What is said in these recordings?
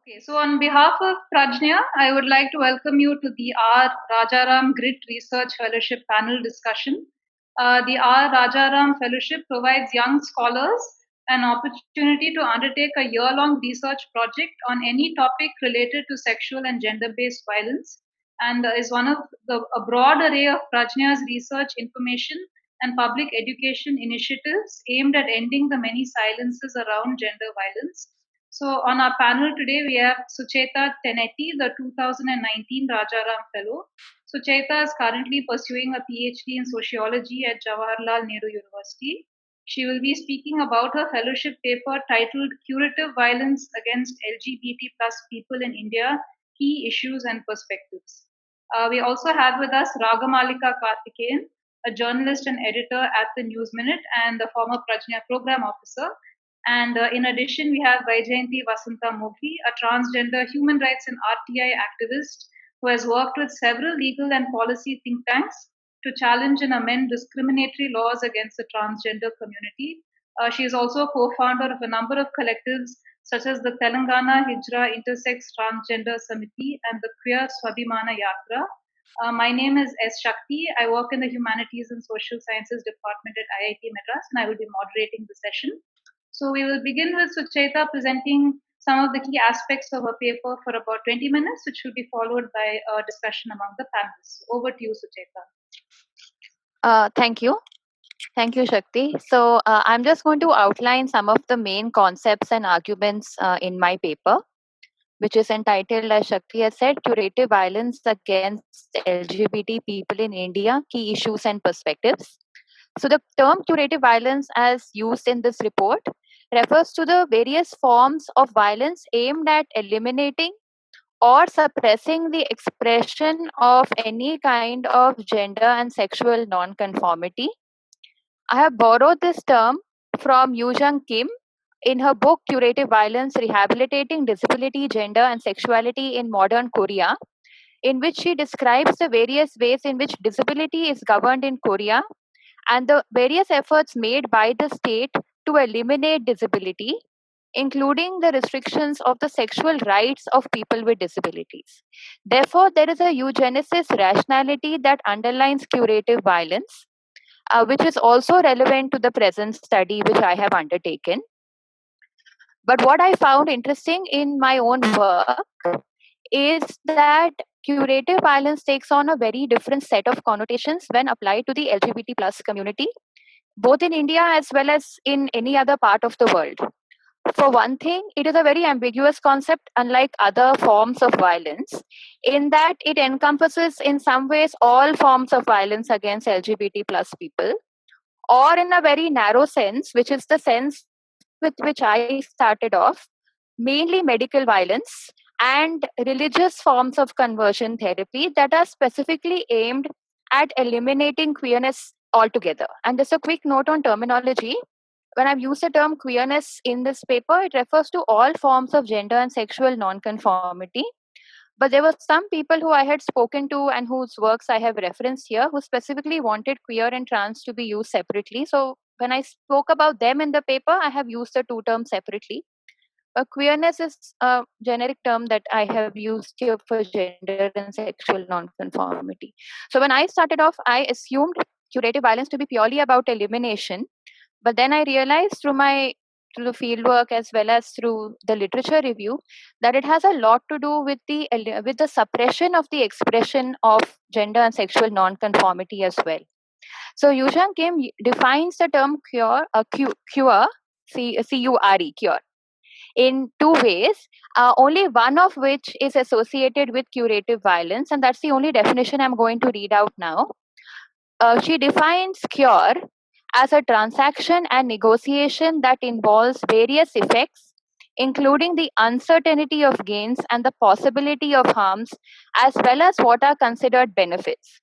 Okay, so on behalf of Prajna, I would like to welcome you to the R. Rajaram Grit Research Fellowship panel discussion. The R. Rajaram Fellowship provides young scholars an opportunity to undertake a year long research project on any topic related to sexual and gender based violence and is one of a broad array of Prajna's research, information, and public education initiatives aimed at ending the many silences around gender violence. So, on our panel today, we have Sucheta Tenetti, the 2019 Rajaram Fellow. Sucheta is currently pursuing a PhD in sociology at Jawaharlal Nehru University. She will be speaking about her fellowship paper titled Curative Violence Against LGBT plus People in India, Key Issues and Perspectives. We also have with us Ragamalika Karthikeyan, a journalist and editor at the News Minute and the former Prajna program officer. And in addition, we have Vaijayanti Vasanta Mogli, a transgender human rights and RTI activist who has worked with several legal and policy think tanks to challenge and amend discriminatory laws against the transgender community. She is also a co-founder of a number of collectives such as the Telangana Hijra Intersex Transgender Samiti and the Queer Swabhimana Yatra. My name is S. Shakti. I work in the Humanities and Social Sciences Department at IIT Madras, and I will be moderating the session. So we will begin with Sucheta presenting some of the key aspects of her paper for about 20 minutes, which will be followed by a discussion among the panelists. Over to you, Sucheta. Thank you. Thank you, Shakti. So I'm just going to outline some of the main concepts and arguments in my paper, which is entitled, as Shakti has said, Curative Violence Against LGBT People in India, Key Issues and Perspectives. So the term curative violence as used in this report refers to the various forms of violence aimed at eliminating or suppressing the expression of any kind of gender and sexual nonconformity. I have borrowed this term from Yoo-Jung Kim in her book Curative Violence Rehabilitating Disability, Gender and Sexuality in Modern Korea, in which she describes the various ways in which disability is governed in Korea and the various efforts made by the state to eliminate disability, including the restrictions of the sexual rights of people with disabilities. Therefore, there is a eugenicist rationality that underlines curative violence, which is also relevant to the present study which I have undertaken. But what I found interesting in my own work is that curative violence takes on a very different set of connotations when applied to the LGBT plus community, both in India as well as in any other part of the world. For one thing, it is a very ambiguous concept, unlike other forms of violence, in that it encompasses in some ways all forms of violence against LGBT plus people, or in a very narrow sense, which is the sense with which I started off, mainly medical violence and religious forms of conversion therapy that are specifically aimed at eliminating queerness altogether. And just a quick note on terminology. When I've used the term queerness in this paper, it refers to all forms of gender and sexual nonconformity. But there were some people who I had spoken to and whose works I have referenced here who specifically wanted queer and trans to be used separately. So when I spoke about them in the paper, I have used the two terms separately. Queerness is a generic term that I have used here for gender and sexual nonconformity. So when I started off, I assumed curative violence to be purely about elimination. But then I realized through the fieldwork as well as through the literature review that it has a lot to do with the suppression of the expression of gender and sexual nonconformity as well. So Yoo-Jung Kim defines the term cure, C-U-R-E, cure, in two ways, only one of which is associated with curative violence, and that's the only definition I'm going to read out now. She defines cure as a transaction and negotiation that involves various effects, including the uncertainty of gains and the possibility of harms, as well as what are considered benefits.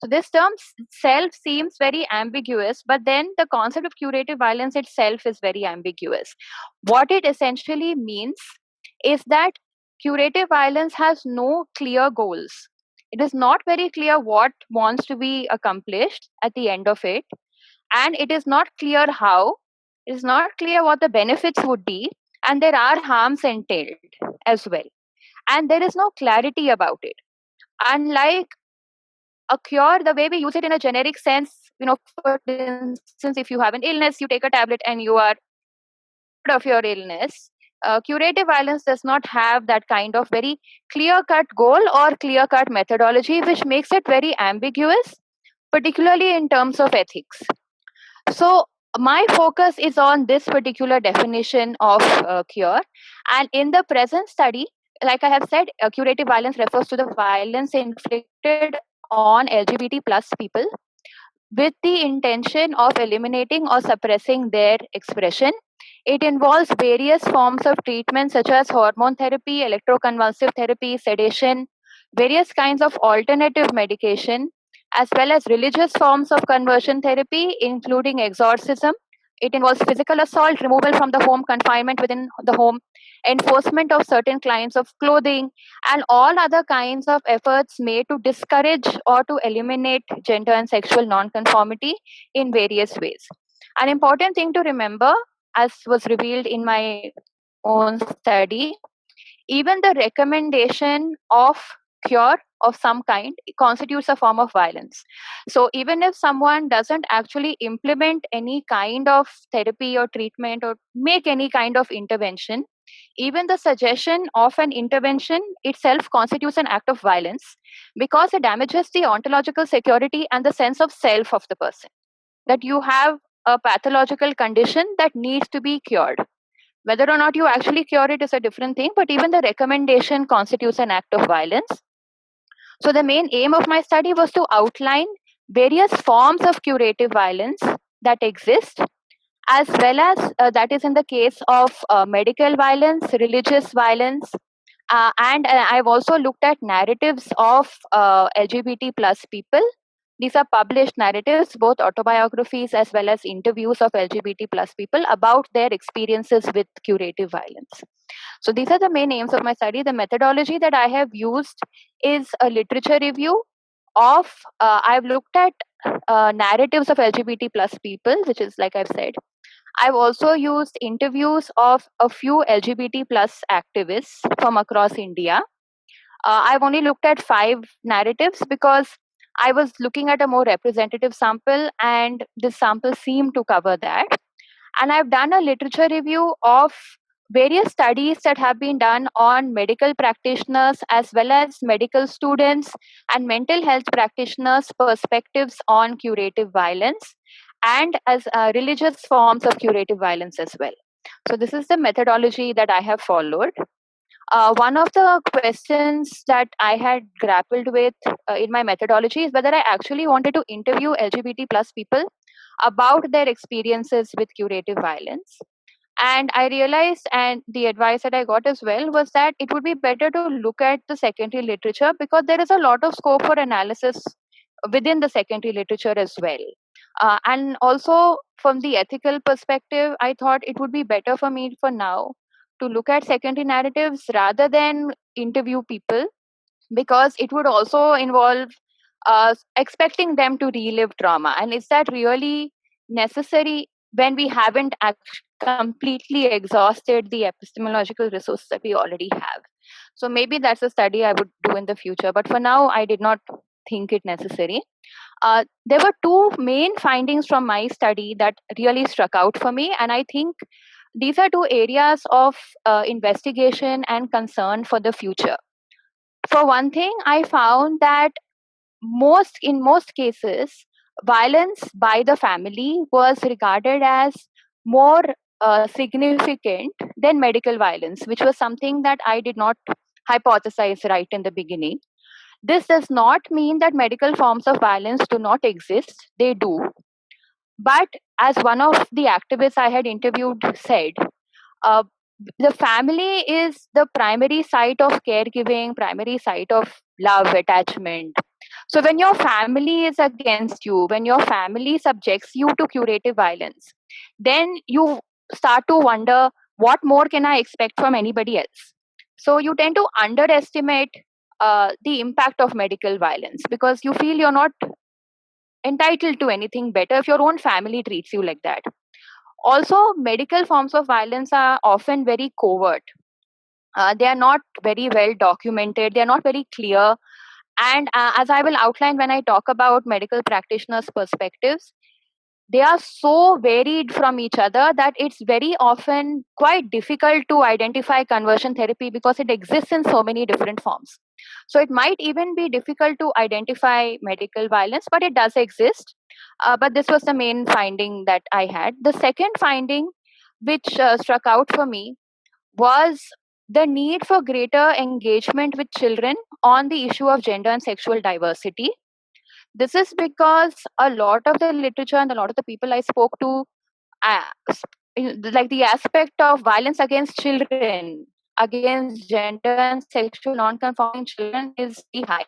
So this term itself seems very ambiguous, but then the concept of curative violence itself is very ambiguous. What it essentially means is that curative violence has no clear goals. It is not very clear what wants to be accomplished at the end of it, and it is not clear how. It is not clear what the benefits would be, and there are harms entailed as well, and there is no clarity about it. Unlike a cure, the way we use it in a generic sense, for instance, if you have an illness, you take a tablet and you are cured of your illness. Curative violence does not have that kind of very clear cut goal or clear cut methodology, which makes it very ambiguous, particularly in terms of ethics. So, my focus is on this particular definition of cure. And in the present study, like I have said, curative violence refers to the violence inflicted on LGBT plus people with the intention of eliminating or suppressing their expression. It involves various forms of treatment such as hormone therapy, electroconvulsive therapy, sedation, various kinds of alternative medication, as well as religious forms of conversion therapy, including exorcism. It involves physical assault, removal from the home, confinement within the home, enforcement of certain kinds of clothing, and all other kinds of efforts made to discourage or to eliminate gender and sexual nonconformity in various ways. An important thing to remember, as was revealed in my own study, even the recommendation of cure of some kind constitutes a form of violence. So even if someone doesn't actually implement any kind of therapy or treatment or make any kind of intervention, even the suggestion of an intervention itself constitutes an act of violence because it damages the ontological security and the sense of self of the person. That you have a pathological condition that needs to be cured. Whether or not you actually cure it is a different thing, but even the recommendation constitutes an act of violence. So, the main aim of my study was to outline various forms of curative violence that exist, as well as that is in the case of medical violence, religious violence, and I've also looked at narratives of LGBT plus people. These are published narratives, both autobiographies as well as interviews of LGBT plus people about their experiences with curative violence. So these are the main aims of my study. The methodology that I have used is a literature review of, I've looked at narratives of LGBT plus people, which is like I've said. I've also used interviews of a few LGBT plus activists from across India. I've only looked at 5 narratives because I was looking at a more representative sample, and this sample seemed to cover that. And I've done a literature review of various studies that have been done on medical practitioners as well as medical students and mental health practitioners' perspectives on curative violence and as religious forms of curative violence as well. So, this is the methodology that I have followed. One of the questions that I had grappled with in my methodology is whether I actually wanted to interview LGBT plus people about their experiences with curative violence. And I realized, and the advice that I got as well, was that it would be better to look at the secondary literature because there is a lot of scope for analysis within the secondary literature as well. And also, from the ethical perspective, I thought it would be better for me for now to look at secondary narratives rather than interview people because it would also involve expecting them to relive trauma. And is that really necessary when we haven't completely exhausted the epistemological resources that we already have? So maybe that's a study I would do in the future. But for now, I did not think it necessary. There were 2 main findings from my study that really struck out for me. And I think these are 2 areas of investigation and concern for the future. For one thing, I found that in most cases, violence by the family was regarded as more significant than medical violence, which was something that I did not hypothesize right in the beginning. This does not mean that medical forms of violence do not exist. They do. But as one of the activists I had interviewed said, uh, the family is the primary site of caregiving, primary site of love, attachment. So when your family is against you, when your family subjects you to curative violence, then you start to wonder what more can I expect from anybody else. So you tend to underestimate the impact of medical violence because you feel you're not entitled to anything better if your own family treats you like that. Also, medical forms of violence are often very covert. They are not very well documented, they are not very clear. And as I will outline when I talk about medical practitioners' perspectives, they are so varied from each other that it's very often quite difficult to identify conversion therapy because it exists in so many different forms. So it might even be difficult to identify medical violence, but it does exist. But this was the main finding that I had. The second finding, which struck out for me, was the need for greater engagement with children on the issue of gender and sexual diversity. This is because a lot of the literature and a lot of the people I spoke to, uh, like the aspect of violence against children, against gender and sexual non-conforming children, is very high.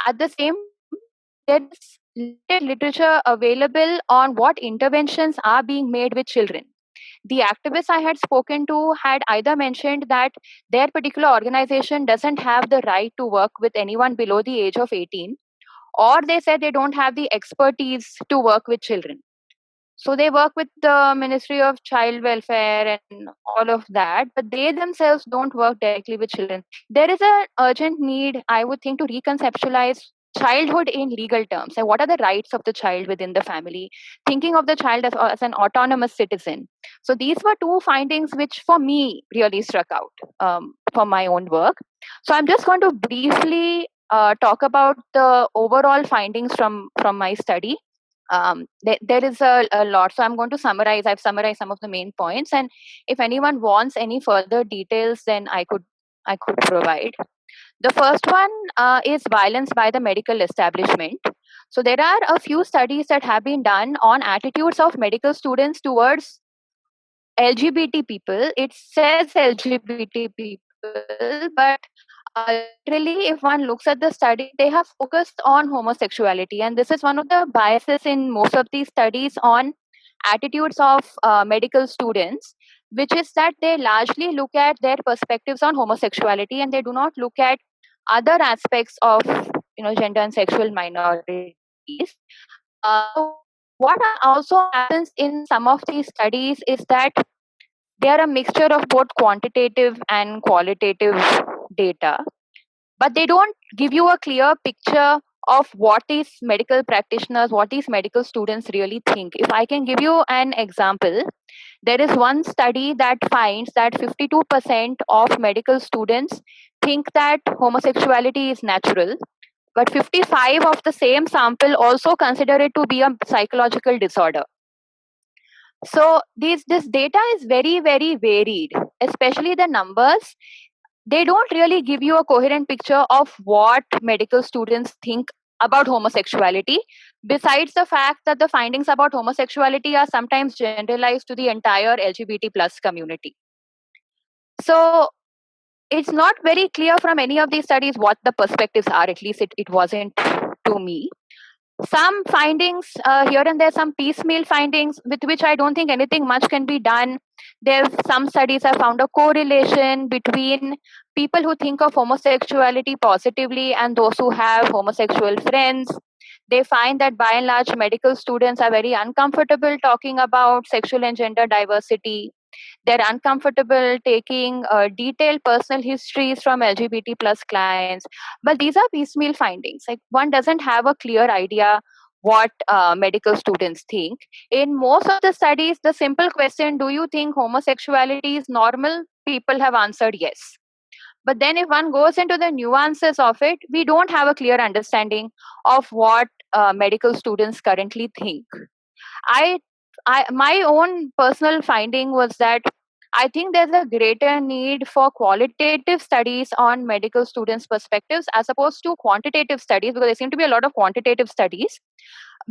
At the same time, there is limited literature available on what interventions are being made with children. The activists I had spoken to had either mentioned that their particular organization doesn't have the right to work with anyone below the age of 18, or they said they don't have the expertise to work with children. So they work with the Ministry of Child Welfare and all of that, but they themselves don't work directly with children. There is an urgent need, I would think, to reconceptualize childhood in legal terms. And what are the rights of the child within the family? Thinking of the child as an autonomous citizen. So these were two findings which, for me, really struck out for my own work. So I'm just going to briefly talk about the overall findings from my study. There is a lot, so I'm going to summarize. I've summarized some of the main points, and if anyone wants any further details, then I could provide. The first one is violence by the medical establishment. So there are a few studies that have been done on attitudes of medical students towards LGBT people. It says LGBT people, but literally, if one looks at the study, they have focused on homosexuality, and this is one of the biases in most of these studies on attitudes of medical students, which is that they largely look at their perspectives on homosexuality, and they do not look at other aspects of gender and sexual minorities. So what also happens in some of these studies is that they are a mixture of both quantitative and qualitative data, but they don't give you a clear picture of what these medical practitioners, what these medical students really think. If I can give you an example, there is one study that finds that 52% of medical students think that homosexuality is natural, but 55 of the same sample also consider it to be a psychological disorder. So this data is very, very varied, especially the numbers. They don't really give you a coherent picture of what medical students think about homosexuality, besides the fact that the findings about homosexuality are sometimes generalized to the entire LGBT plus community. So it's not very clear from any of these studies what the perspectives are. At least it wasn't to me. Some findings here and there, some piecemeal findings with which I don't think anything much can be done. There's some studies have found a correlation between people who think of homosexuality positively and those who have homosexual friends. They find that by and large, medical students are very uncomfortable talking about sexual and gender diversity. They're uncomfortable taking detailed personal histories from LGBT plus clients. But these are piecemeal findings. Like one doesn't have a clear idea what medical students think. In most of the studies, the simple question, do you think homosexuality is normal? People have answered yes. But then if one goes into the nuances of it, we don't have a clear understanding of what medical students currently think. I, my own personal finding was that I think there's a greater need for qualitative studies on medical students' perspectives as opposed to quantitative studies, because there seem to be a lot of quantitative studies.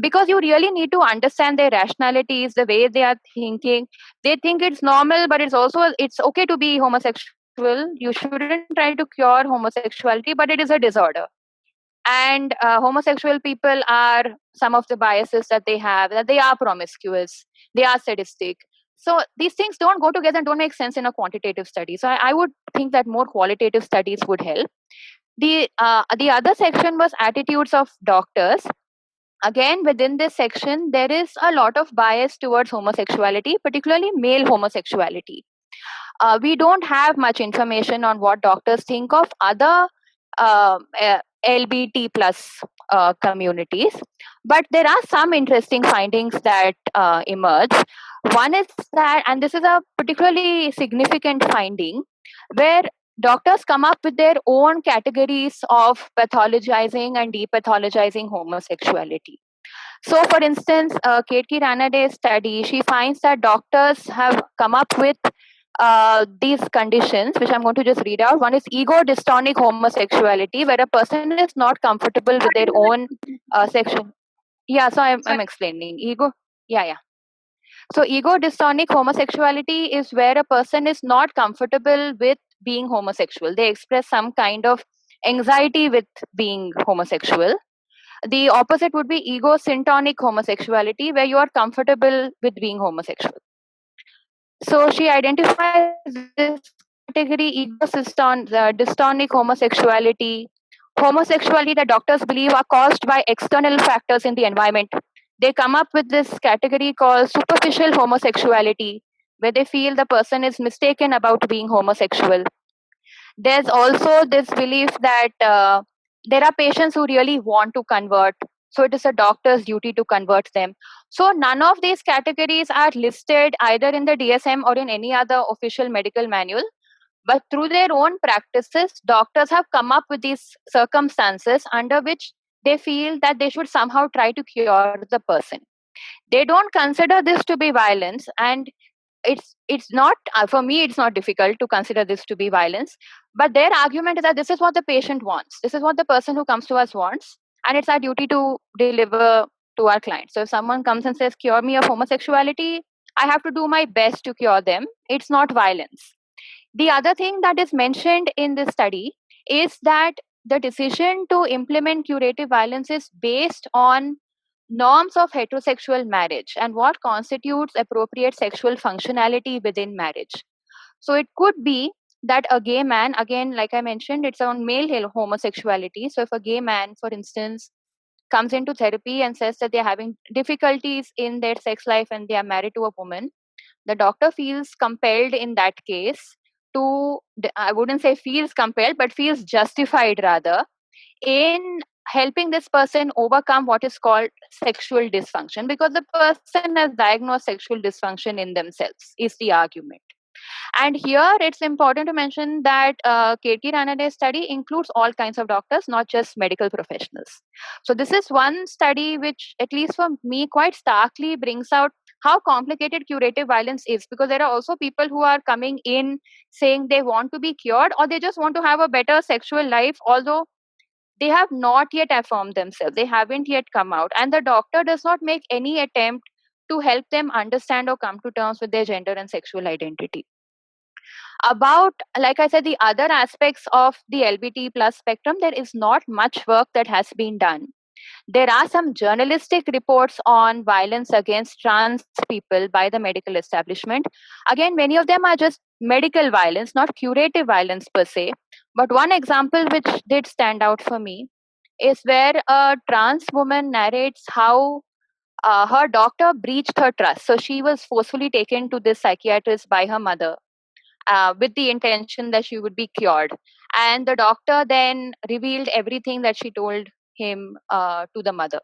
Because you really need to understand their rationalities, the way they are thinking. They think it's normal, but it's okay to be homosexual. You shouldn't try to cure homosexuality, but it is a disorder. And homosexual people are some of the biases that they have, that they are promiscuous, they are sadistic. So these things don't go together and don't make sense in a quantitative study. So I would think that more qualitative studies would help. The other section was attitudes of doctors. again, within this section, there is a lot of bias towards homosexuality, particularly male homosexuality. We don't have much information on what doctors think of other LBT plus communities, but there are some interesting findings that emerge. One is that, and this is a particularly significant finding, where doctors come up with their own categories of pathologizing and depathologizing homosexuality. So, for instance, Ketki Ranade study, she finds that doctors have come up with these conditions, which I'm going to just read out. One is ego dystonic homosexuality, where a person is not comfortable with their own sexual. Yeah, so I'm explaining. Yeah. So, ego dystonic homosexuality is where a person is not comfortable with being homosexual. They express some kind of anxiety with being homosexual. The opposite would be ego syntonic homosexuality, where you are comfortable with being homosexual. So she identifies this category dystonic homosexuality, homosexuality that doctors believe are caused by external factors in the environment. They come up with this category called superficial homosexuality, where they feel the person is mistaken about being homosexual. There's also this belief that there are patients who really want to convert, so it is a doctor's duty to convert them. So none of these categories are listed either in the DSM or in any other official medical manual, but through their own practices, doctors have come up with these circumstances under which they feel that they should somehow try to cure the person. They don't consider this to be violence, and it's not, for me it's not difficult to consider this to be violence, but their argument is that this is what the patient wants, this is what the person who comes to us wants, and it's our duty to deliver to our client. So if someone comes and says cure me of homosexuality, I have to do my best to cure them. It's not violence. The other thing that is mentioned in this study is that the decision to implement curative violence is based on norms of heterosexual marriage and what constitutes appropriate sexual functionality within marriage. So it could be that a gay man, again, like I mentioned, it's on male homosexuality. So if a gay man, for instance, comes into therapy and says that they're having difficulties in their sex life and they are married to a woman, the doctor feels compelled in that case to, I wouldn't say feels compelled, but feels justified rather in helping this person overcome what is called sexual dysfunction, because the person has diagnosed sexual dysfunction in themselves, is the argument. And here it's important to mention that Katie Ranade's study includes all kinds of doctors, not just medical professionals. So this is one study which, at least for me, quite starkly brings out how complicated curative violence is, because there are also people who are coming in saying they want to be cured or they just want to have a better sexual life, although they have not yet affirmed themselves, they haven't yet come out, and the doctor does not make any attempt to help them understand or come to terms with their gender and sexual identity. About, like I said, the other aspects of the LBT plus spectrum, there is not much work that has been done. There are some journalistic reports on violence against trans people by the medical establishment. Again, many of them are just medical violence, not curative violence per se. But one example which did stand out for me is where a trans woman narrates how her doctor breached her trust. So she was forcefully taken to this psychiatrist by her mother with the intention that she would be cured. And the doctor then revealed everything that she told him to the mother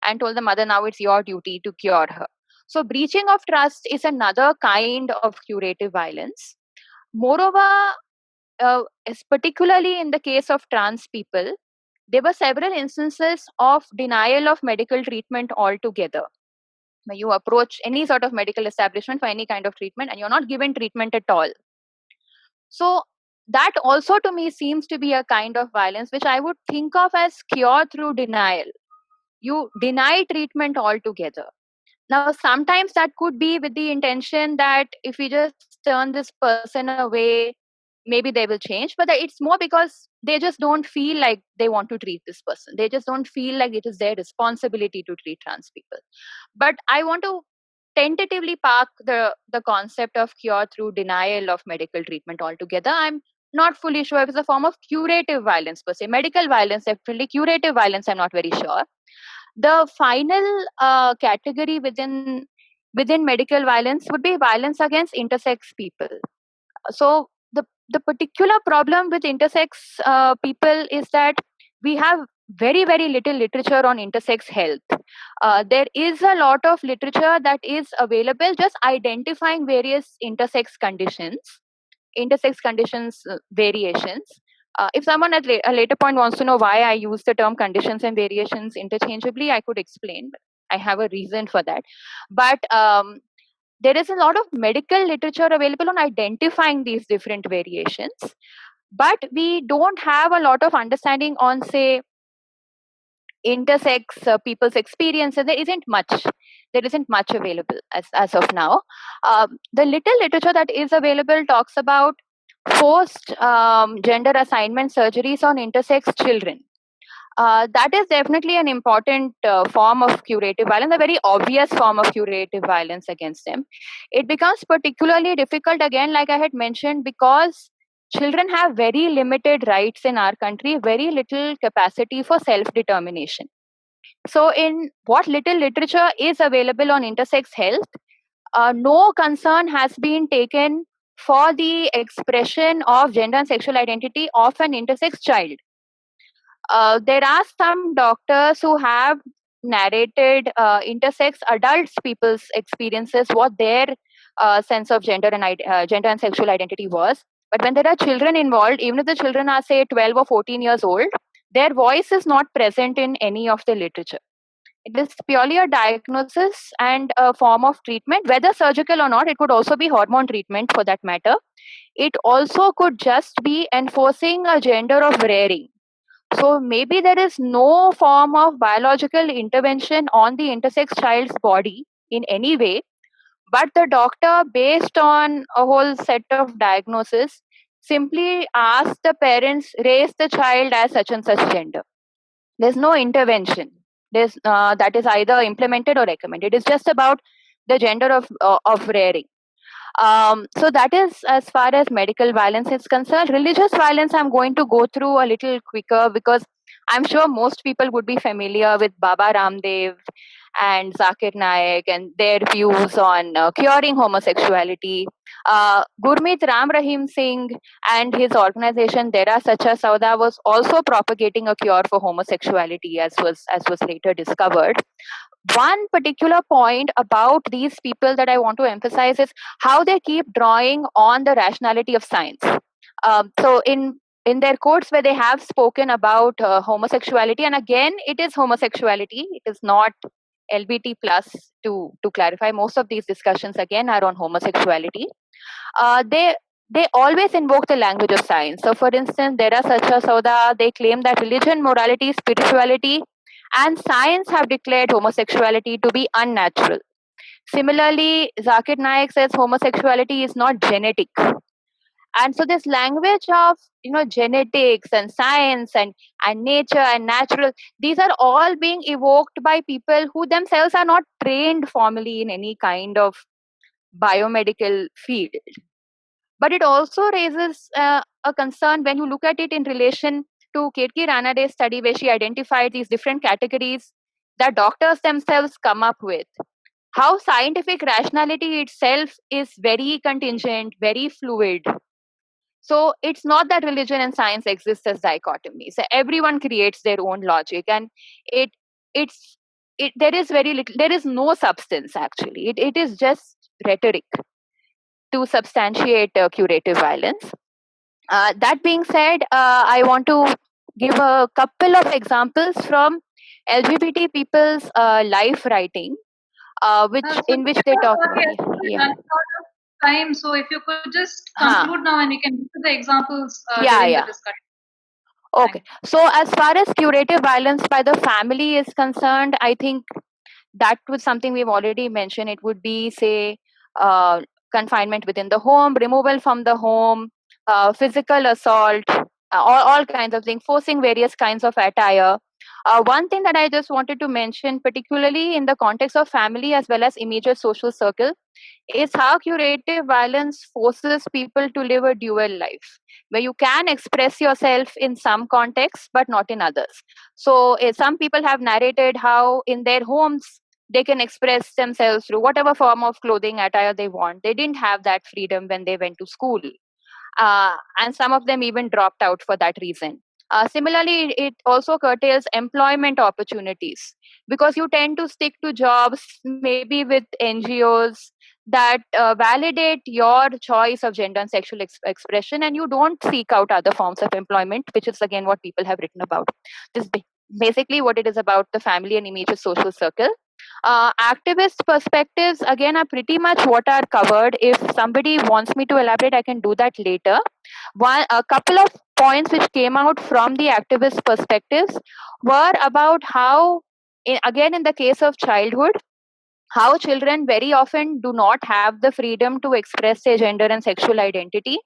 and told the mother, now it's your duty to cure her. So, breaching of trust is another kind of curative violence. Moreover, particularly in the case of trans people, there were several instances of denial of medical treatment altogether. When you approach any sort of medical establishment for any kind of treatment and you're not given treatment at all. So that also to me seems to be a kind of violence which I would think of as cure through denial. You deny treatment altogether. Now, sometimes that could be with the intention that if we just turn this person away, maybe they will change. But it's more because they just don't feel like they want to treat this person. They just don't feel like it is their responsibility to treat trans people. But I want to tentatively park the concept of cure through denial of medical treatment altogether. I'm not fully sure if it's a form of curative violence per se. Medical violence, definitely. Curative violence, I'm not very sure. The final category within medical violence would be violence against intersex people. So the particular problem with intersex people is that we have very little literature on intersex health. There is a lot of literature that is available just identifying various intersex conditions variations. If someone at a later point wants to know why I use the term conditions and variations interchangeably, I could explain. But I have a reason for that. But there is a lot of medical literature available on identifying these different variations, but we don't have a lot of understanding on, say, intersex people's experience, and there isn't much available as of now. The little literature that is available talks about forced gender assignment surgeries on intersex children. That is definitely an important form of curative violence, a very obvious form of curative violence against them. It becomes particularly difficult, again, like I had mentioned, because children have very limited rights in our country, very little capacity for self determination. So, in what little literature is available on intersex health, no concern has been taken for the expression of gender and sexual identity of an intersex child. There are some doctors who have narrated intersex adults people's experiences, what their sense of gender and sexual identity was. But when there are children involved, even if the children are, say, 12 or 14 years old, their voice is not present in any of the literature. It is purely a diagnosis and a form of treatment, whether surgical or not. It could also be hormone treatment for that matter. It also could just be enforcing a gender of rearing. So maybe there is no form of biological intervention on the intersex child's body in any way, but the doctor, based on a whole set of diagnosis, simply asks the parents, raise the child as such and such gender. There's no intervention. That is either implemented or recommended. It is just about the gender of rearing. So that is as far as medical violence is concerned. Religious violence, I'm going to go through a little quicker because I'm sure most people would be familiar with Baba Ramdev and Zakir Naik and their views on curing homosexuality. Gurmeet Ram Rahim Singh and his organization Dera Sacha Sauda was also propagating a cure for homosexuality, as was later discovered. One particular point about these people that I want to emphasize is how they keep drawing on the rationality of science. So in their quotes where they have spoken about homosexuality, and again, it is homosexuality, it is not LBT plus, to clarify. Most of these discussions again are on homosexuality. They always invoke the language of science. So for instance, Dera Sacha Sauda, they claim that religion, morality, spirituality, and science have declared homosexuality to be unnatural. Similarly, Zakir Naik says homosexuality is not genetic. And so this language of genetics and science and nature and natural, these are all being evoked by people who themselves are not trained formally in any kind of biomedical field. But it also raises a concern when you look at it in relation to Ketki Ranade's study, where she identified these different categories that doctors themselves come up with. How scientific rationality itself is very contingent, very fluid. So it's not that religion and science exist as dichotomies. Everyone creates their own logic, and there is very little, there is no substance actually. It is just rhetoric to substantiate curative violence. That being said, I want to give a couple of examples from LGBT people's life writing, in which they talk about. Yeah. Time, so if you could just conclude now, and we can get to the examples during the discussion. Okay. So as far as curative violence by the family is concerned, I think that was something we've already mentioned. It would be, say, confinement within the home, removal from the home, physical assault, all kinds of things, forcing various kinds of attire. One thing that I just wanted to mention, particularly in the context of family as well as immediate social circle, is how curative violence forces people to live a dual life, where you can express yourself in some contexts but not in others. So some people have narrated how in their homes they can express themselves through whatever form of clothing attire they want. They didn't have that freedom when they went to school, and some of them even dropped out for that reason. Similarly, it also curtails employment opportunities because you tend to stick to jobs, maybe with NGOs, that validate your choice of gender and sexual expression, and you don't seek out other forms of employment, which is again what people have written about. This basically what it is about: the family and immediate social circle. Activist perspectives again are pretty much what are covered. If somebody wants me to elaborate, I can do that later. A couple of points which came out from the activist perspectives were about how, again, in the case of childhood, how children very often do not have the freedom to express their gender and sexual identity.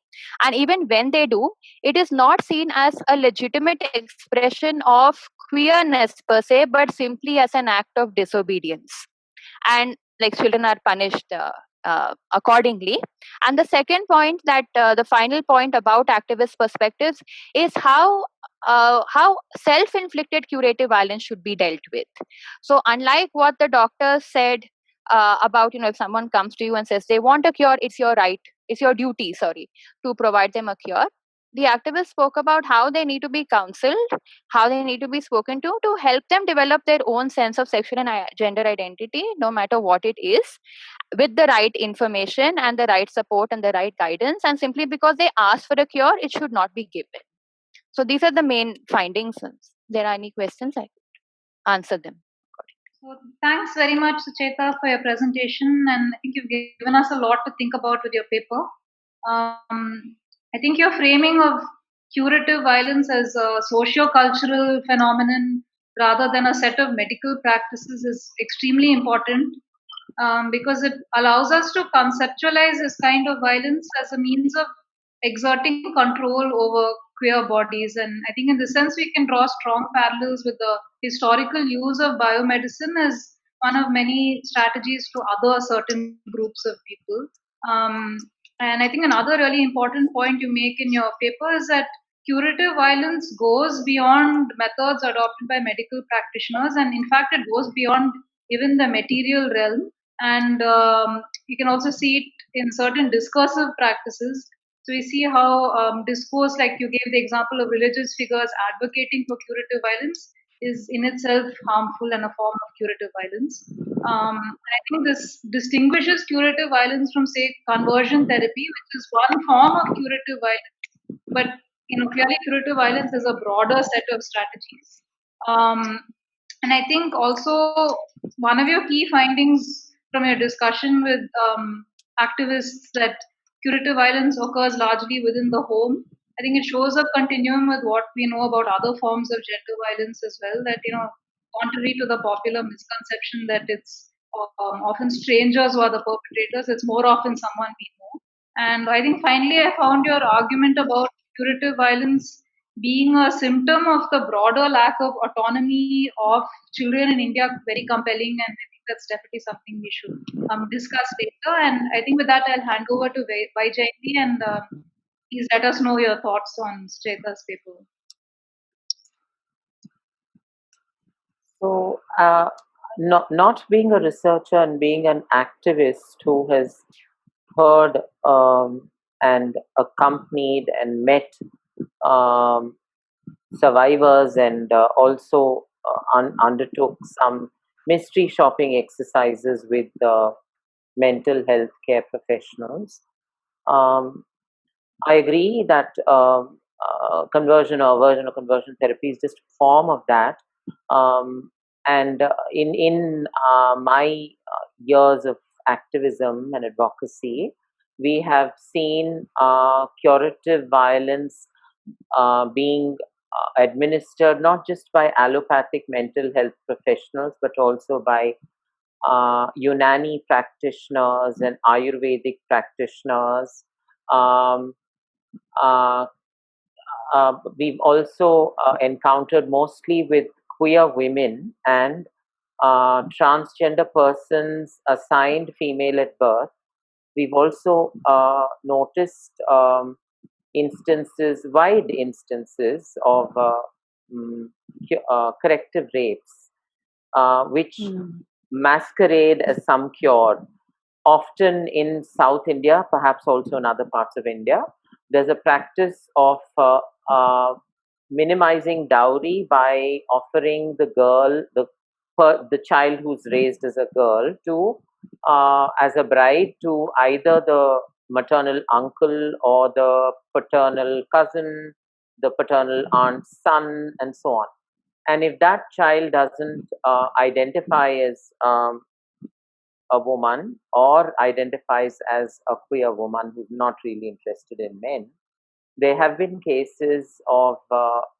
And even when they do, it is not seen as a legitimate expression of queerness per se, but simply as an act of disobedience. And like children are punished accordingly. And the second point, that the final point about activist perspectives, is how self-inflicted curative violence should be dealt with. So unlike what the doctors said about, if someone comes to you and says they want a cure, it's your right, it's your duty, sorry, to provide them a cure. The activists spoke about how they need to be counseled, how they need to be spoken to help them develop their own sense of sexual and gender identity, no matter what it is, with the right information and the right support and the right guidance. And simply because they ask for a cure, it should not be given. So these are the main findings. If there are any questions, I could answer them. So thanks very much, Sucheta, for your presentation, and I think you've given us a lot to think about with your paper. I think your framing of curative violence as a socio-cultural phenomenon rather than a set of medical practices is extremely important, because it allows us to conceptualize this kind of violence as a means of exerting control over queer bodies. And I think in this sense, we can draw strong parallels with the historical use of biomedicine as one of many strategies to other certain groups of people. Um, and I think another really important point you make in your paper is that curative violence goes beyond methods adopted by medical practitioners, and in fact, it goes beyond even the material realm. And you can also see it in certain discursive practices. So we see how discourse, like you gave the example of religious figures advocating for curative violence, is in itself harmful and a form of curative violence. And I think this distinguishes curative violence from, say, conversion therapy, which is one form of curative violence. But clearly, curative violence is a broader set of strategies. Um, and I think also one of your key findings from your discussion with activists that curative violence occurs largely within the home. I think it shows a continuum with what we know about other forms of gender violence as well. That contrary to the popular misconception that it's often strangers who are the perpetrators, it's more often someone we know. And I think finally, I found your argument about curative violence being a symptom of the broader lack of autonomy of children in India very compelling, and I think that's definitely something we should discuss later. And I think with that, I'll hand over to Vaijayanti, and please let us know your thoughts on Streta's paper. So, not being a researcher and being an activist who has heard and accompanied and met survivors and also undertook some mystery shopping exercises with mental health care professionals. I agree that conversion or aversion or conversion therapy is just a form of that. And in my years of activism and advocacy, we have seen curative violence being administered not just by allopathic mental health professionals, but also by Unani practitioners and Ayurvedic practitioners. We've also encountered mostly with queer women and transgender persons assigned female at birth We've also noticed wide instances of corrective rapes, which masquerade as some cure. Often in South India, perhaps also in other parts of India, there's a practice of minimizing dowry by offering the girl, the child who's raised as a girl, to as a bride to either the maternal uncle or the paternal cousin, the paternal aunt's son, and so on. And if that child doesn't identify as a woman or identifies as a queer woman who's not really interested in men, there have been cases of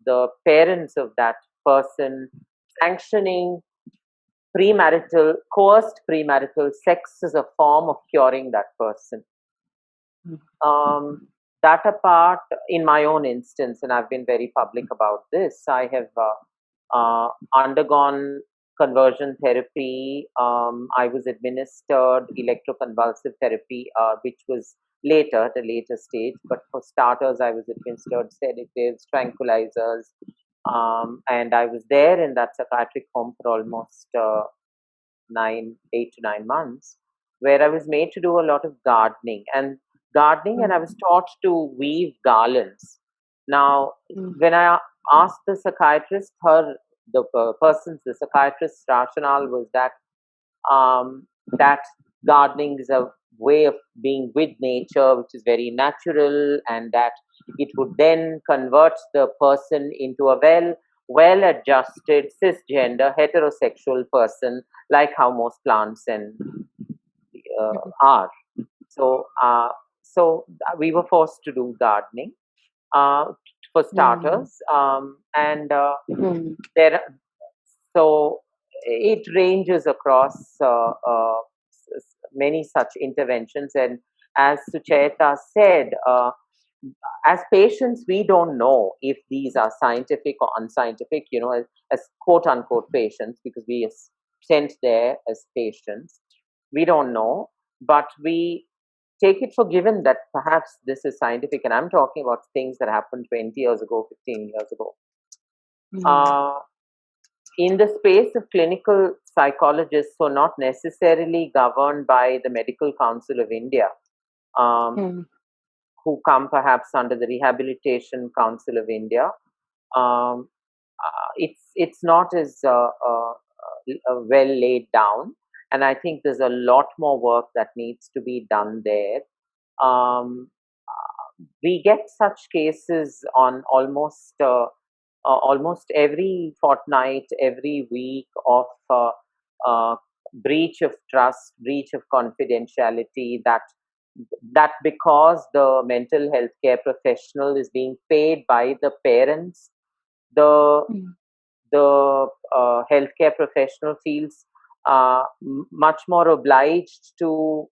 the parents of that person sanctioning coerced premarital sex as a form of curing that person. That apart, in my own instance, and I've been very public about this, I have undergone conversion therapy. I was administered electroconvulsive therapy, which was later, at a later stage. But for starters, I was administered sedatives, tranquilizers, and I was there in that psychiatric home for almost 8 to 9 months, where I was made to do a lot of gardening, and I was taught to weave garlands. Now, when I asked the psychiatrist, the psychiatrist's rationale was that that gardening is a way of being with nature, which is very natural, and that it would then convert the person into a well adjusted cisgender heterosexual person, like how most plants and are. So we were forced to do gardening for starters, and there. So it ranges across many such interventions, and as Sucheta said, as patients, we don't know if these are scientific or unscientific, as quote unquote patients, because we are sent there as patients. We don't know, but we take it for given that perhaps this is scientific. And I'm talking about things that happened 20 years ago, 15 years ago. In the space of clinical psychologists, so not necessarily governed by the Medical Council of India, who come perhaps under the Rehabilitation Council of India, it's not as well laid down, and I think there's a lot more work that needs to be done there. We get such cases on almost every fortnight, every week, of breach of trust, breach of confidentiality, that because the mental health care professional is being paid by the parents, the healthcare professional feels much more obliged to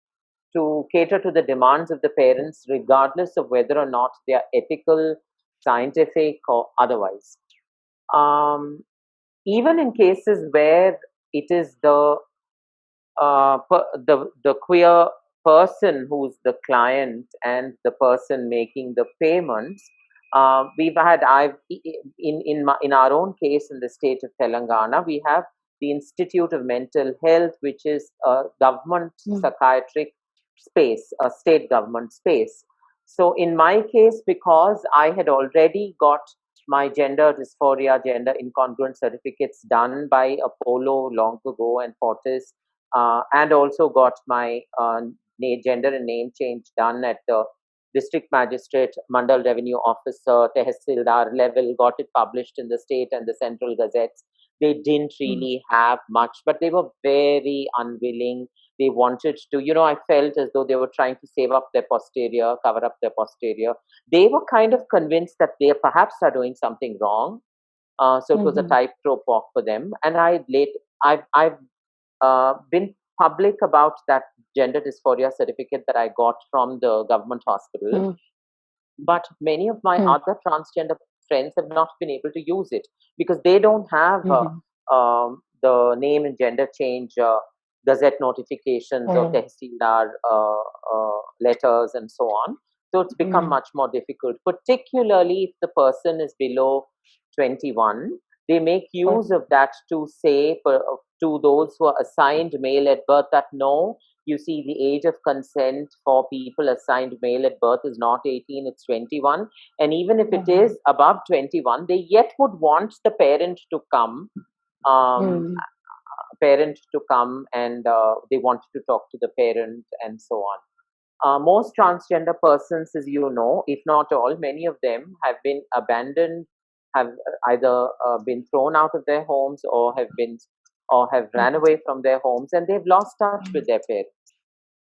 cater to the demands of the parents, regardless of whether or not they are ethical, scientific, or otherwise. Even in cases where it is the queer person who's the client and the person making the payments, in our own case in the state of Telangana, we have the Institute of Mental Health, which is a government psychiatric space, a state government space. So in my case, because I had already got my gender dysphoria, gender incongruent certificates done by Apollo long ago and Fortis, and also got my gender and name change done at the district magistrate, Mandal revenue officer, tehsildar level, got it published in the state and the central gazettes. They didn't really have much, but they were very unwilling. They wanted to, I felt as though they were trying to save up their posterior, cover up their posterior. They were kind of convinced that they perhaps are doing something wrong. So it was a tightrope walk for them. And I've been public about that gender dysphoria certificate that I got from the government hospital. But many of my other transgender friends have not been able to use it because they don't have the name and gender change, gazette notifications or tehsildar letters and so on. So it's become much more difficult, particularly if the person is below 21. They make use of that to say to those who are assigned male at birth that no, you see, the age of consent for people assigned male at birth is not 18, it's 21. And even if it is above 21, they yet would want the parent to come, and they want to talk to the parent and so on. Most transgender persons, as you know, if not all, many of them have been abandoned, have either been thrown out of their homes or have ran away from their homes, and they've lost touch with their parents.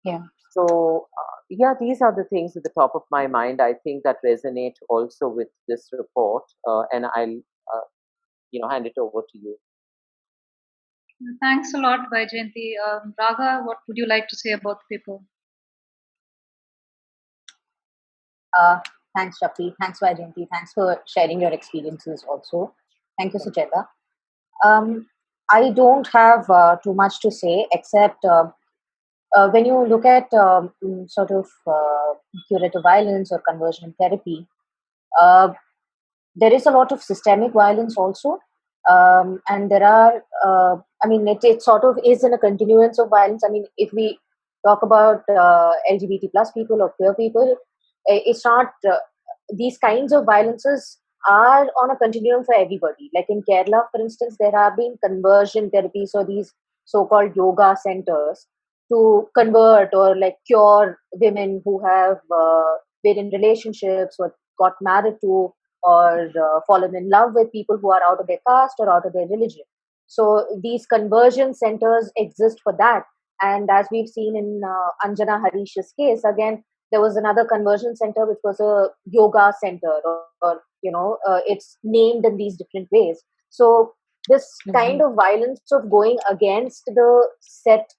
Yeah. So, these are the things at the top of my mind. I think that resonate also with this report, and I'll, hand it over to you. Thanks a lot, Vaijayanti. Raga, what would you like to say about the paper? Thanks, Shakti. Thanks, Vaijayanti. Thanks for sharing your experiences also. Thank you, Sucheta. I don't have too much to say, except when you look at sort of curative violence or conversion therapy, there is a lot of systemic violence also. And there are, it sort of is in a continuance of violence. I mean, if we talk about LGBT plus people or queer people, it's not, these kinds of violences are on a continuum for everybody. Like in Kerala, for instance, there have been conversion therapies or these so-called yoga centers to convert or like cure women who have been in relationships or got married to or fallen in love with people who are out of their caste or out of their religion. So these conversion centers exist for that. And as we've seen in Anjana Harish's case, again, there was another conversion center which was a yoga center, or it's named in these different ways. So this kind of violence of going against the set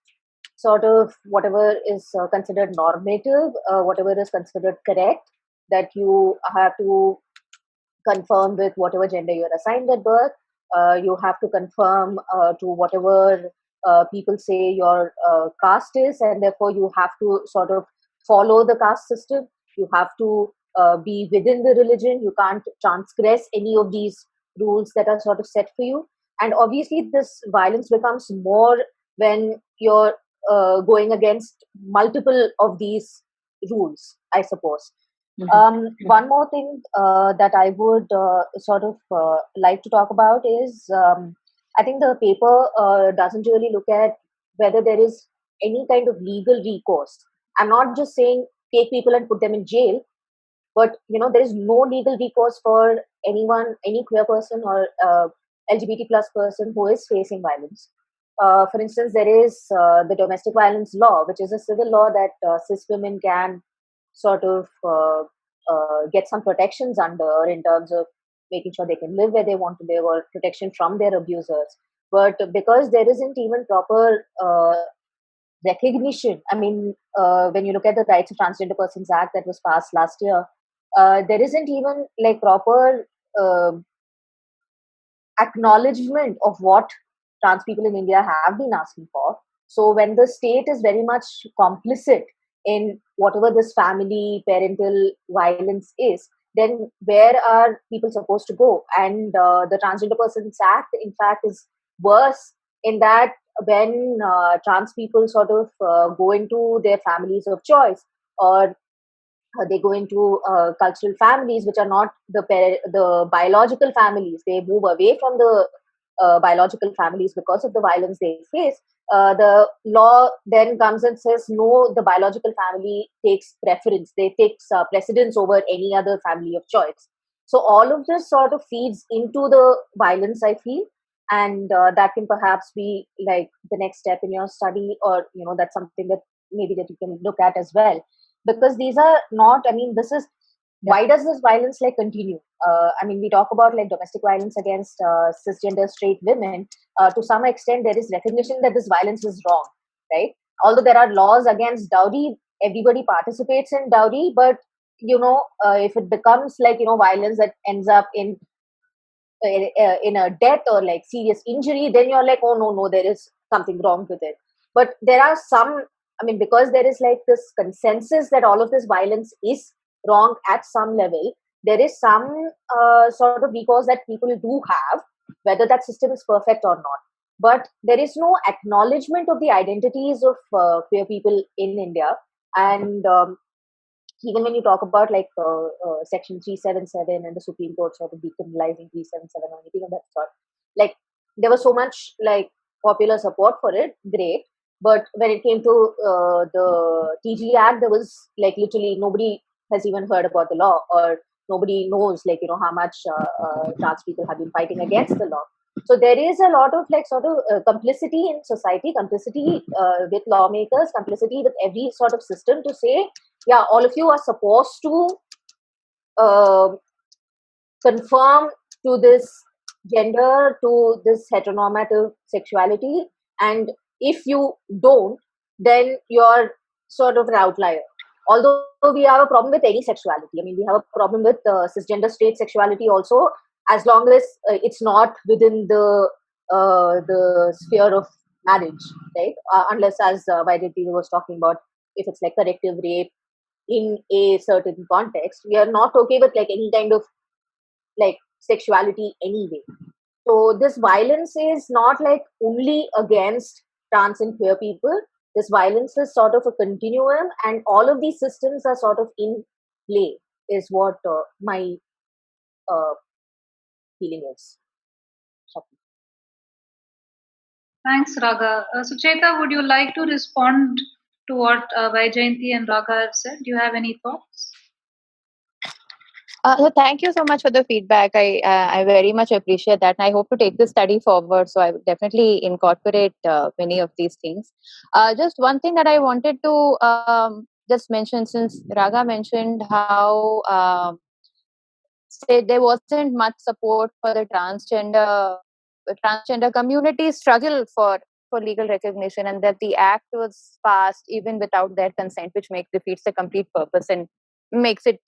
sort of whatever is considered normative, whatever is considered correct, that you have to confirm with whatever gender you're assigned at birth. You have to confirm to whatever people say your caste is, and therefore you have to sort of follow the caste system. You have to be within the religion. You can't transgress any of these rules that are sort of set for you. And obviously, this violence becomes more when you're going against multiple of these rules, I suppose. One more thing that I would sort of like to talk about is I think the paper doesn't really look at whether there is any kind of legal recourse. I'm not just saying take people and put them in jail, but there is no legal recourse for anyone, any queer person or LGBT plus person who is facing violence. For instance, there is the domestic violence law, which is a civil law that cis women can sort of get some protections under in terms of making sure they can live where they want to live or protection from their abusers. But because there isn't even proper recognition, I mean, when you look at the Rights of Transgender Persons Act that was passed last year, there isn't even like proper acknowledgement of what trans people in India have been asking for. So when the state is very much complicit in whatever this family parental violence is, then where are people supposed to go? And the Transgender Persons Act, in fact, is worse in that when trans people sort of go into their families of choice, or they go into cultural families which are not the biological families, they move away from the biological families because of the violence they face. The law then comes and says, no, the biological family takes preference. They takes precedence over any other family of choice. So all of this sort of feeds into the violence, I feel. And that can perhaps be like the next step in your study, or, that's something that maybe that you can look at as well. Because these are not, I mean, this is, why does this violence like continue? I mean, we talk about like domestic violence against cisgender straight women. To some extent, there is recognition that this violence is wrong, right? Although there are laws against dowry, everybody participates in dowry, but if it becomes like violence that ends up in a death or like serious injury, then you're like, oh no, there is something wrong with it. But there are some, I mean, because there is like this consensus that all of this violence is wrong at some level, there is some sort of recourse that people do have, whether that system is perfect or not. But there is no acknowledgement of the identities of queer people in India. And even when you talk about like Section 377 and the Supreme Court sort of decriminalizing 377 or anything of that sort, like there was so much like popular support for it, great. But when it came to the TG Act, there was like literally nobody has even heard about the law, or nobody knows like, you know, how much trans people have been fighting against the law. So there is a lot of like sort of complicity in society, complicity with lawmakers, complicity with every sort of system to say, yeah, all of you are supposed to uh, conform to this gender, to this heteronormative sexuality, and if you don't, then you're sort of an outlier. Although we have a problem with any sexuality, I mean, we have a problem with cisgender straight sexuality also, as long as it's not within the sphere of marriage, right? Unless, as Vaidyanti was talking about, if it's like corrective rape in a certain context, we are not okay with like any kind of like sexuality anyway. So this violence is not like only against trans and queer people. This violence is sort of a continuum, and all of these systems are sort of in play, is what my uh, feeling is. Thanks, Raga. Sucheta, would you like to respond to what Vaijayanti and Raga have said? Do you have any thoughts? So thank you so much for the feedback. I very much appreciate that, and I hope to take this study forward. So I would definitely incorporate many of these things. Just one thing that I wanted to just mention, since Raga mentioned how say there wasn't much support for the transgender community struggle for legal recognition, and that the act was passed even without their consent, which defeats the complete purpose and makes it,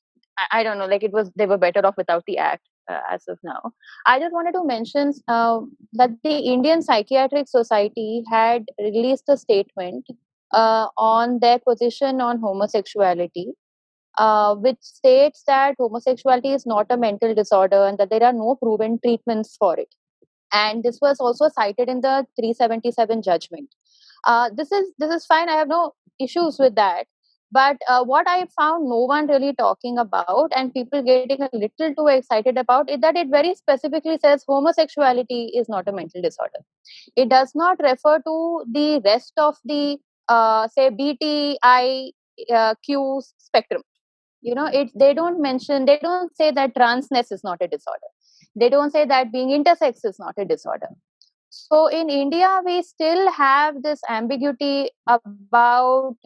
I don't know, like they were better off without the act as of now. I just wanted to mention that the Indian Psychiatric Society had released a statement on their position on homosexuality, which states that homosexuality is not a mental disorder and that there are no proven treatments for it. And this was also cited in the 377 judgment. This is fine. I have no issues with that. But what I found no one really talking about, and people getting a little too excited about, is that it very specifically says homosexuality is not a mental disorder. It does not refer to the rest of the say BTIQ spectrum. They don't say that transness is not a disorder. They don't say that being intersex is not a disorder. So in India, we still have this ambiguity about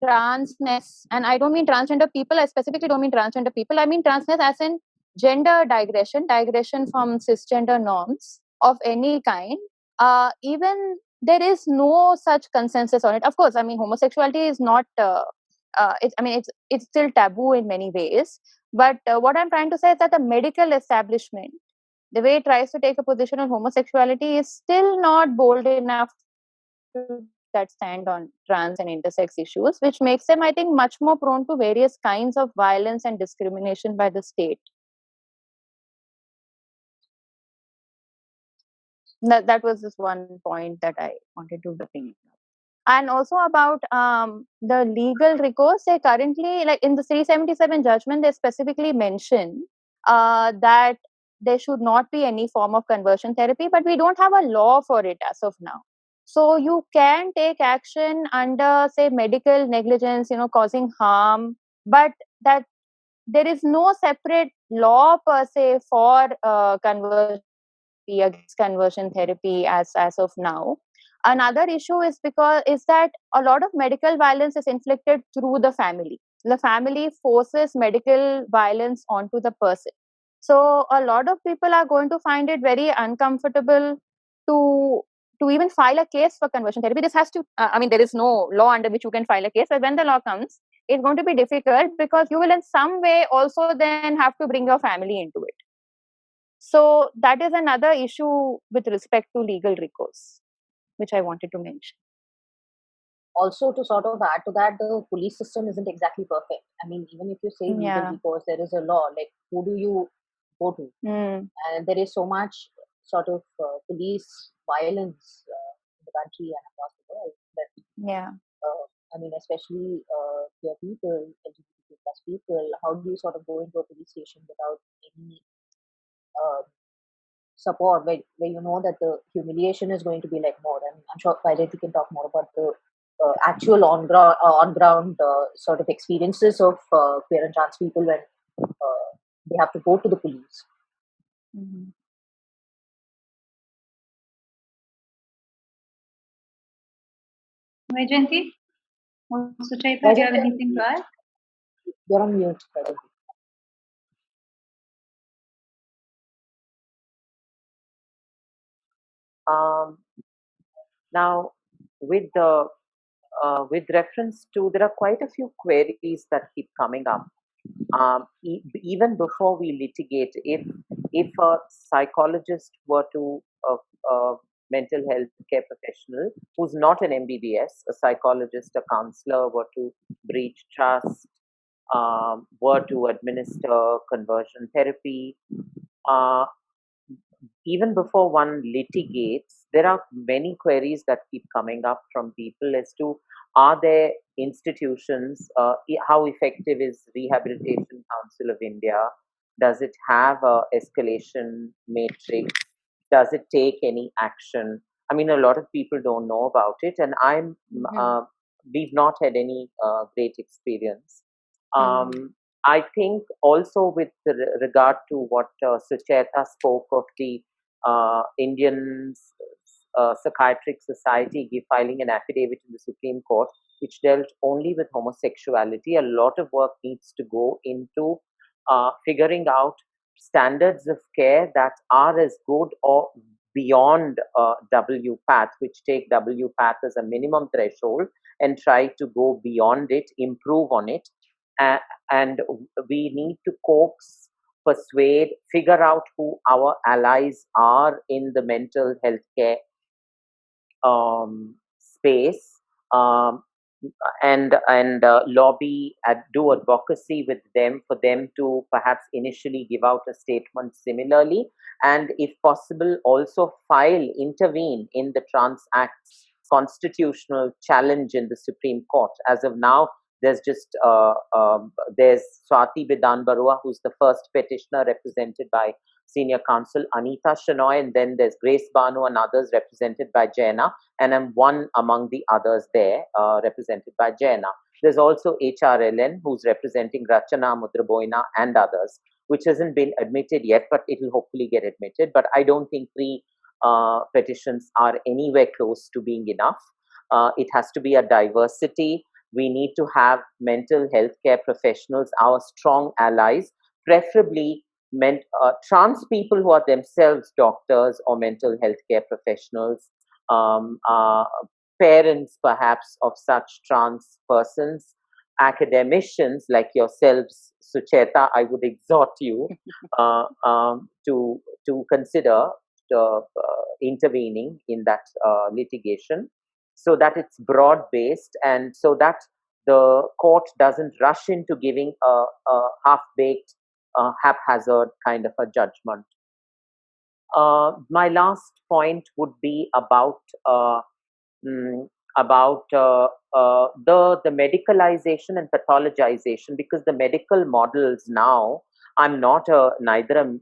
transness, and I don't mean transgender people. I specifically don't mean transgender people. I mean transness as in gender digression from cisgender norms of any kind. Even there is no such consensus on it. Of course, I mean homosexuality is not. It's still taboo in many ways. But what I'm trying to say is that the medical establishment, the way it tries to take a position on homosexuality, is still not bold enough to that stand on trans and intersex issues, which makes them, I think, much more prone to various kinds of violence and discrimination by the state. That was just one point that I wanted to bring up. And also about the legal recourse, they currently, like in the 377 judgment, they specifically mention that there should not be any form of conversion therapy, but we don't have a law for it as of now. So you can take action under, say, medical negligence, causing harm, but that there is no separate law per se for conversion against conversion therapy as of now. Another issue is that a lot of medical violence is inflicted through the family. The family forces medical violence onto the person. So a lot of people are going to find it very uncomfortable to even file a case for conversion therapy. This has to, there is no law under which you can file a case. But when the law comes, it's going to be difficult because you will in some way also then have to bring your family into it. So that is another issue with respect to legal recourse. which I wanted to mention. Also, to sort of add to that, the police system isn't exactly perfect. I mean, even if you say legal Yeah. recourse, there is a law. Like, who do you go to? And there is so much sort of police violence in the country and across the world that, Yeah. I mean, especially queer people, LGBTQ plus people, how do you sort of go into a police station without any support, where you know that the humiliation is going to be like more? And I'm sure Vaidehi can talk more about the actual on ground sort of experiences of queer and trans people when they have to go to the police. Mm-hmm. Vaijayanti or Suchaita, do you have anything to add? You're on mute, Vaidehi. Now, with reference to, there are quite a few queries that keep coming up. Even before we litigate, if a psychologist were to a mental health care professional who's not an MBBS, a psychologist, a counselor, were to breach trust, were to administer conversion therapy, even before one litigates, there are many queries that keep coming up from people as to, are there institutions, how effective is Rehabilitation Council of India? Does it have a escalation matrix? Does it take any action? I mean, a lot of people don't know about it, and we've not had any great experience. I think also with regard to what Sucheta spoke of, the Indian Psychiatric Society filing an affidavit in the Supreme Court, which dealt only with homosexuality. A lot of work needs to go into figuring out standards of care that are as good or beyond WPATH, which take WPATH as a minimum threshold and try to go beyond it, improve on it. And we need to coax, persuade, figure out who our allies are in the mental health care space, and lobby, do advocacy with them for them to perhaps initially give out a statement similarly, and if possible also intervene in the Trans Act's constitutional challenge in the Supreme Court. As of now, there's just there's Swati Bidan Barua, who's the first petitioner represented by senior counsel Anita Shenoy, and then there's Grace Banu and others represented by Jaina, and I'm one among the others there, represented by Jaina. There's also HRLN, who's representing Rachana Mudraboina and others, which hasn't been admitted yet, but it will hopefully get admitted. But I don't think 3 petitions are anywhere close to being enough. It has to be a diversity. We need to have mental health care professionals, our strong allies, preferably trans people who are themselves doctors or mental health care professionals, parents perhaps of such trans persons, academicians like yourselves, Sucheta. I would exhort you to consider intervening in that litigation, so that it's broad based and so that the court doesn't rush into giving a half baked, haphazard kind of a judgment. My last point would be about the medicalization and pathologization, because the medical models now, I'm not neither a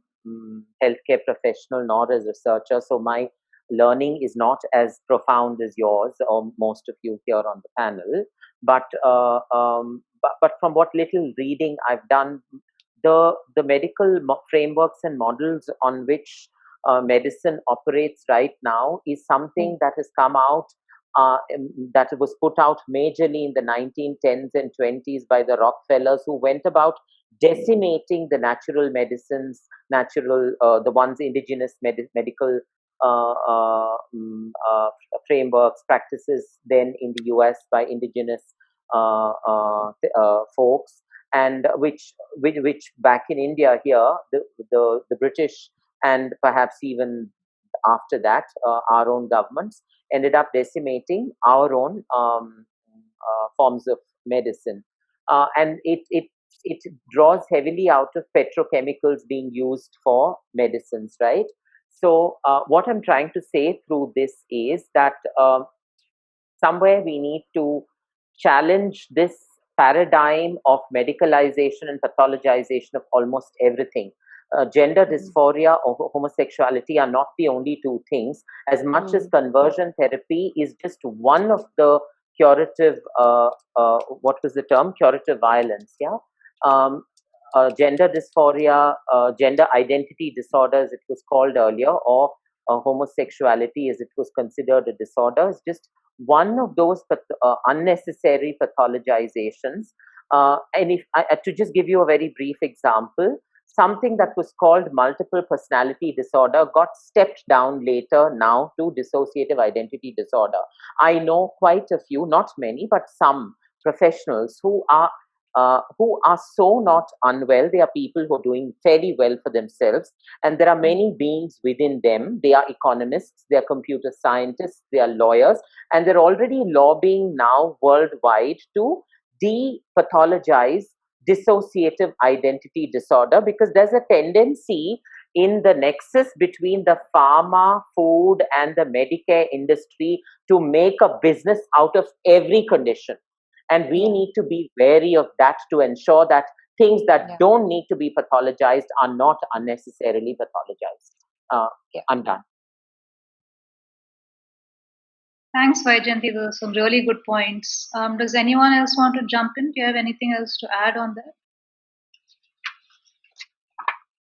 healthcare professional nor a researcher, so my learning is not as profound as yours or most of you here on the panel. But from what little reading I've done, the medical frameworks and models on which medicine operates right now is something that has come out, that was put out majorly in the 1910s and 20s by the Rockefellers, who went about decimating the natural medicines, the ones indigenous medical frameworks, practices then in the US by indigenous folks, and which back in India here, the British and perhaps even after that, our own governments ended up decimating our own forms of medicine. And it draws heavily out of petrochemicals being used for medicines, right? So what I'm trying to say through this is that somewhere we need to challenge this paradigm of medicalization and pathologization of almost everything. Gender dysphoria or homosexuality are not the only two things, as much as conversion therapy is just one of the curative, what was the term? Curative violence, yeah? Gender dysphoria, gender identity disorder, as it was called earlier, or homosexuality, as it was considered a disorder, is just one of those unnecessary pathologizations. And if to just give you a very brief example, something that was called multiple personality disorder got stepped down later now to dissociative identity disorder. I know quite a few, not many, but some professionals who are so not unwell. They are people who are doing fairly well for themselves, and there are many beings within them. They are economists, they are computer scientists, they are lawyers, and they're already lobbying now worldwide to depathologize dissociative identity disorder, because there's a tendency in the nexus between the pharma, food, and the Medicare industry to make a business out of every condition. And we need to be wary of that to ensure that things that don't need to be pathologized are not unnecessarily pathologized. I'm done. Thanks, Vaijayanti. Those are some really good points. Does anyone else want to jump in? Do you have anything else to add on that?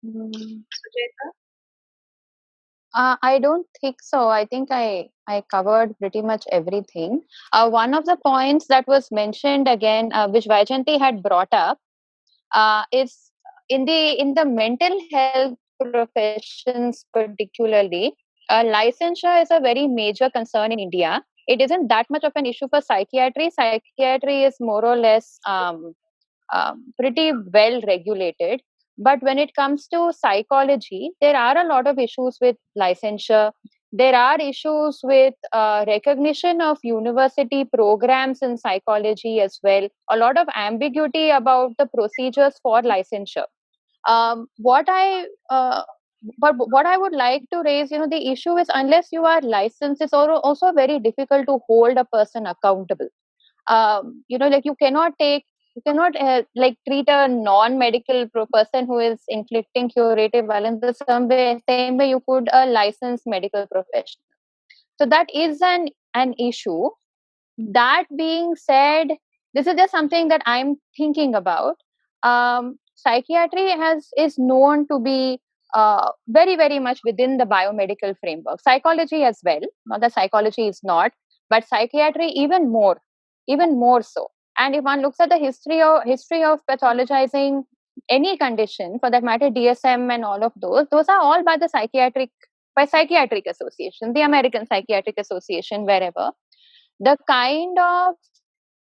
Sujata? I don't think so. I think I covered pretty much everything. One of the points that was mentioned again, which Vaijayanti had brought up, is in the mental health professions particularly, licensure is a very major concern in India. It isn't that much of an issue for psychiatry. Psychiatry is more or less pretty well regulated. But when it comes to psychology, there are a lot of issues with licensure. There are issues with recognition of university programs in psychology as well. A lot of ambiguity about the procedures for licensure. What I would like to raise, the issue is unless you are licensed, it's also very difficult to hold a person accountable. Like you cannot treat a non-medical person who is inflicting curative violence the same way you could a licensed medical professional. So that is an issue. That being said, this is just something that I'm thinking about. Psychiatry is known to be very, very much within the biomedical framework. Psychology as well, not that psychology is not, but psychiatry even more so. And if one looks at the history of pathologizing any condition, for that matter, DSM and all of those are all by psychiatric association, the American Psychiatric Association, wherever. The kind of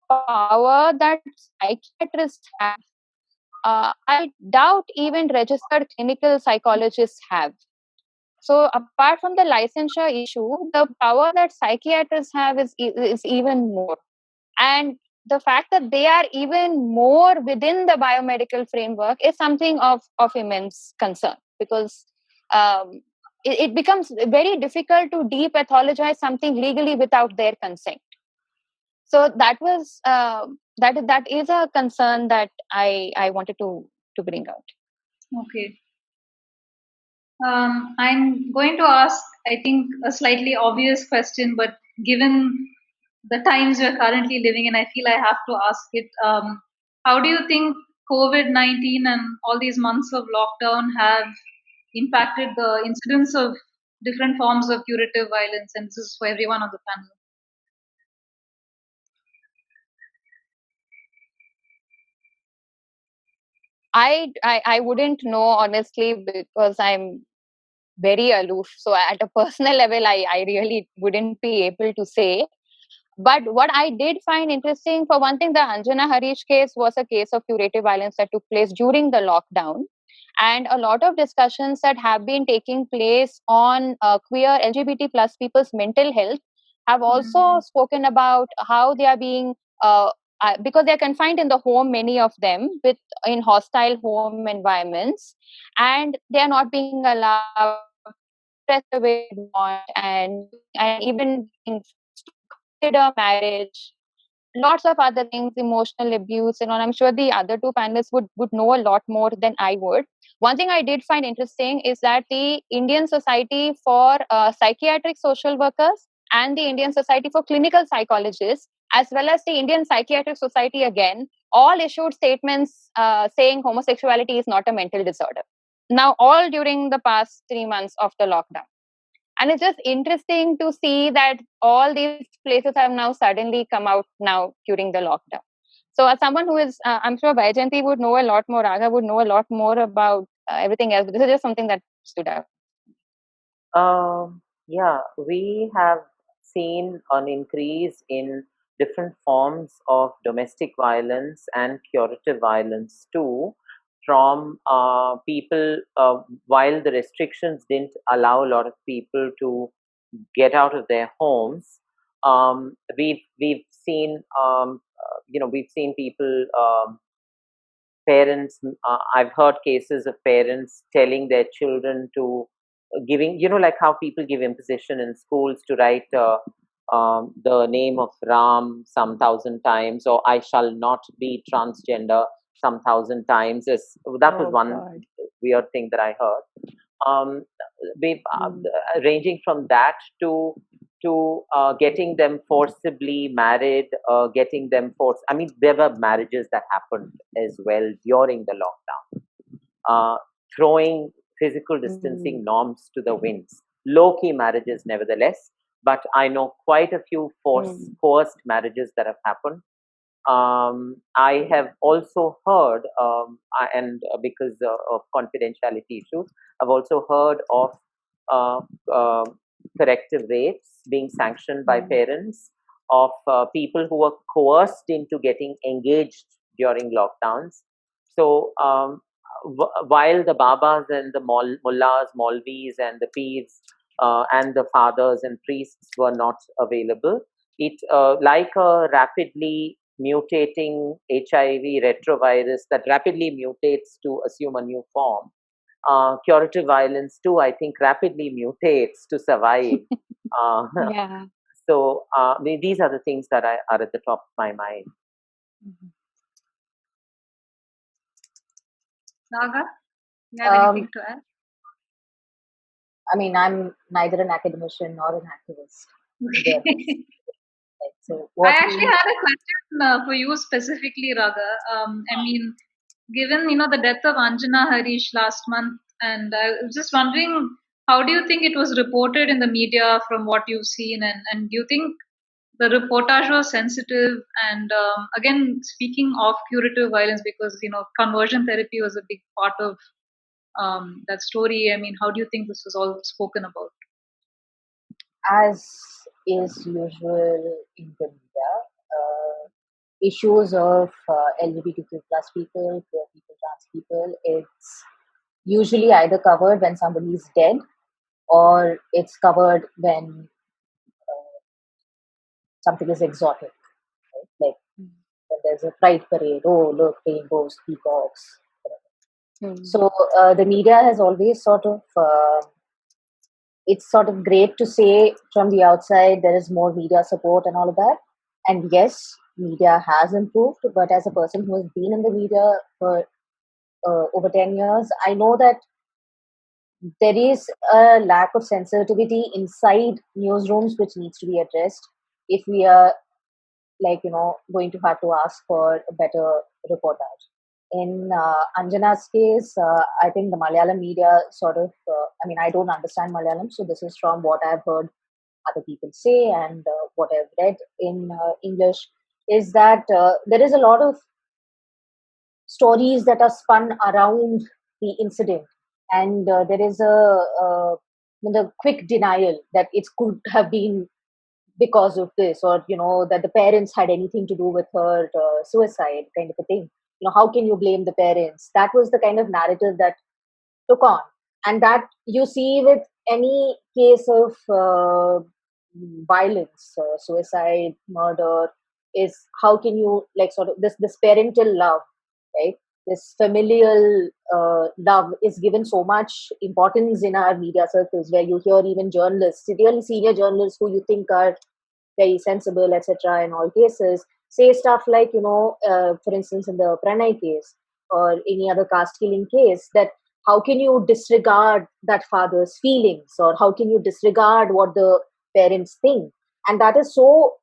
power that psychiatrists have, I doubt even registered clinical psychologists have. So apart from the licensure issue, the power that psychiatrists have is even more. And the fact that they are even more within the biomedical framework is something of immense concern, because it becomes very difficult to depathologize something legally without their consent. So that was that is a concern that I wanted to bring out. Okay. I'm going to ask, I think, a slightly obvious question, but given the times we're currently living in, I feel I have to ask it. How do you think COVID-19 and all these months of lockdown have impacted the incidence of different forms of curative violence? And this is for everyone on the panel. I wouldn't know honestly, because I'm very aloof. So at a personal level, I really wouldn't be able to say. But what I did find interesting, for one thing, the Anjana Harish case was a case of curative violence that took place during the lockdown. And a lot of discussions that have been taking place on queer LGBT plus people's mental health have also spoken about how they are being because they are confined in the home, many of them with in hostile home environments, and they are not being allowed to express the way they want, and even being forced to consider marriage, lots of other things, emotional abuse and all. I'm sure the other two panelists would know a lot more than I would. One thing I did find interesting is that the Indian Society for Psychiatric Social Workers and the Indian Society for Clinical Psychologists, as well as the Indian Psychiatric Society again, all issued statements saying homosexuality is not a mental disorder. Now, all during the past 3 months of the lockdown. And it's just interesting to see that all these places have now suddenly come out now during the lockdown. So as someone who is, I'm sure Vaijayanti would know a lot more, Raga would know a lot more about everything else, but this is just something that stood out. Yeah, we have seen an increase in different forms of domestic violence and curative violence too, from people, while the restrictions didn't allow a lot of people to get out of their homes. We've seen we've seen people, parents. I've heard cases of parents telling their children to giving, like how people give imposition in schools to write the name of Ram some thousand times, or I shall not be transgender some thousand times. That was one God. weird thing that I heard. We've ranging from that to getting them forcibly married, getting them forced. I mean, there were marriages that happened as well during the lockdown, throwing physical distancing norms to the winds. Low-key marriages, nevertheless, but I know quite a few forced marriages that have happened. I have also heard, and because of confidentiality issues, I've also heard of uh, uh, corrective rapes being sanctioned by parents of people who were coerced into getting engaged during lockdowns. So while the babas and the mullahs, Maulvis, and the peers and the fathers and priests were not available, it like a rapidly mutating HIV retrovirus that rapidly mutates to assume a new form. Curative violence too, I think, rapidly mutates to survive. Yeah. So these are the things that are at the top of my mind. Naga, you have anything to add? I mean, I'm neither an academician nor an activist. So I actually had a question for you specifically, Raga. I mean, given the death of Anjana Harish last month, and I was just wondering, how do you think it was reported in the media from what you've seen, and do you think the reportage was sensitive? And again, speaking of curative violence, because conversion therapy was a big part of that story. I mean, how do you think this was all spoken about? As is usual in the media, issues of LGBTQ plus people, queer people, trans people, it's usually either covered when somebody is dead, or it's covered when something is exotic, right? Like when there's a pride parade, oh look, rainbows, peacocks. So the media has always sort of it's sort of great to say from the outside there is more media support and all of that. And yes, media has improved, but as a person who has been in the media for over 10 years, I know that there is a lack of sensitivity inside newsrooms which needs to be addressed if we are going to have to ask for a better reportage. In Anjana's case, I think the Malayalam media sort of, I don't understand Malayalam, so this is from what I've heard other people say and what I've read in English, is that there is a lot of stories that are spun around the incident, and there is the quick denial that it could have been because of this, or that the parents had anything to do with her suicide, kind of a thing. how can you blame the parents? That was the kind of narrative that took on, and that you see with any case of violence, suicide, murder, is how can you like sort of this parental love, right? This familial love is given so much importance in our media circles, where you hear even journalists, really senior journalists who you think are very sensible, etc., in all cases, say stuff like, for instance, in the Pranay case or any other caste killing case, that how can you disregard that father's feelings, or how can you disregard what the parents think? And that is so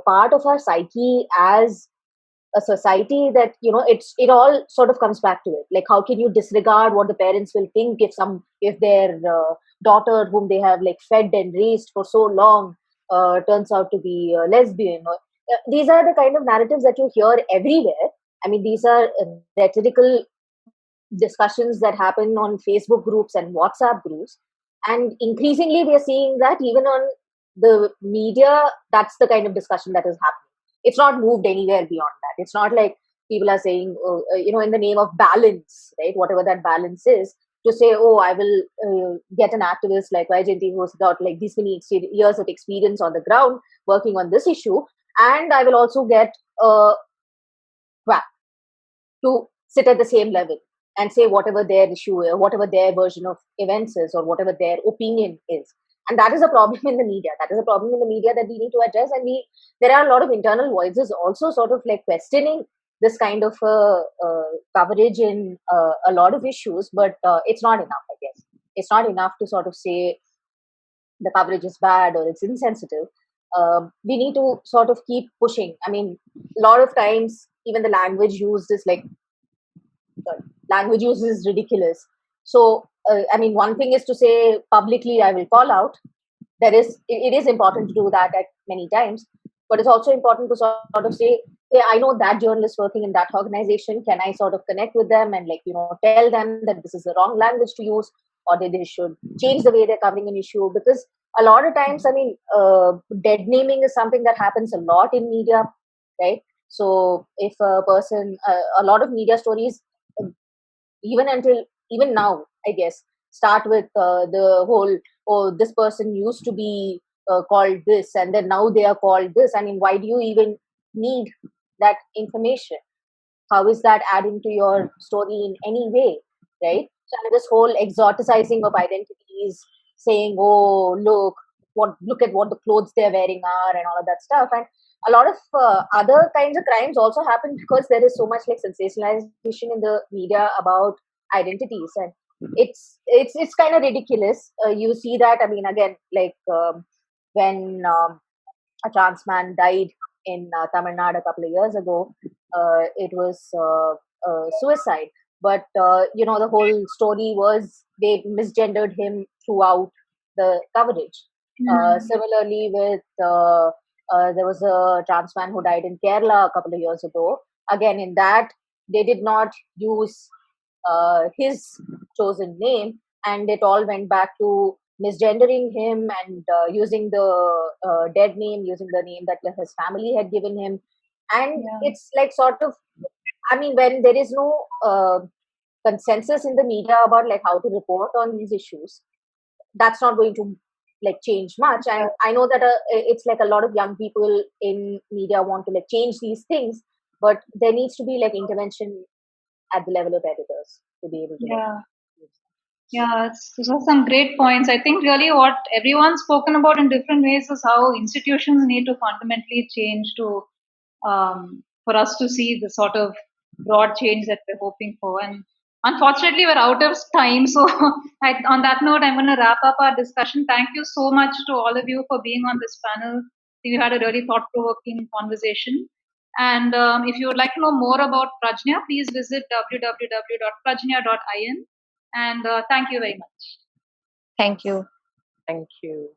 part of our psyche as a society that it all sort of comes back to it. Like, how can you disregard what the parents will think if their daughter, whom they have like fed and raised for so long, turns out to be a lesbian? These are the kind of narratives that you hear everywhere. I mean, these are rhetorical discussions that happen on Facebook groups and WhatsApp groups, and increasingly we are seeing that even on the media, that's the kind of discussion that is happening. It's not moved anywhere beyond that. It's not like people are saying, in the name of balance, right? Whatever that balance is, to say, oh, I will get an activist like Vaijayanti who's got like this many years of experience on the ground working on this issue, and I will also get quack to sit at the same level and say whatever their issue is, whatever their version of events is, or whatever their opinion is. And that is a problem in the media. That is a problem in the media that we need to address. And there are a lot of internal voices also sort of like questioning this kind of coverage in a lot of issues, but it's not enough, I guess. It's not enough to sort of say the coverage is bad or it's insensitive. We need to sort of keep pushing. I mean, a lot of times, even the language used is like, language use is ridiculous. So, I mean, one thing is to say publicly, I will call out. It is important to do that at many times, but it's also important to sort of say, hey, I know that journalist working in that organization. Can I sort of connect with them and tell them that this is the wrong language to use, or that they should change the way they're covering an issue? Because a lot of times, I mean, dead naming is something that happens a lot in media, right? So if a person, a lot of media stories, even now, I guess, start with the whole, oh, this person used to be called this, and then now they are called this. I mean, why do you even need that information? How is that adding to your story in any way, right? So this whole exoticizing of identities, saying, oh, look at what the clothes they're wearing are, and all of that stuff. And a lot of other kinds of crimes also happen because there is so much like sensationalization in the media about identities, and it's kind of ridiculous. You see that, I mean, again, like when a trans man died in Tamil Nadu a couple of years ago, it was suicide. But the whole story was they misgendered him throughout the coverage. Similarly, with there was a trans man who died in Kerala a couple of years ago. Again, in that, they did not use his chosen name, and it all went back to misgendering him and using the dead name, using the name that his family had given him. And it's like sort of, I mean, when there is no consensus in the media about like how to report on these issues, that's not going to like change much. And I know that it's like a lot of young people in media want to like change these things, but there needs to be like intervention at the level of editors to be able to those are some great points. I think really what everyone's spoken about in different ways is how institutions need to fundamentally change to for us to see the sort of broad change that we're hoping for. And unfortunately, we're out of time. So on that note, I'm going to wrap up our discussion. Thank you so much to all of you for being on this panel. We had a really thought-provoking conversation. And if you would like to know more about Prajna, please visit www.prajna.in. And thank you very much. Thank you. Thank you.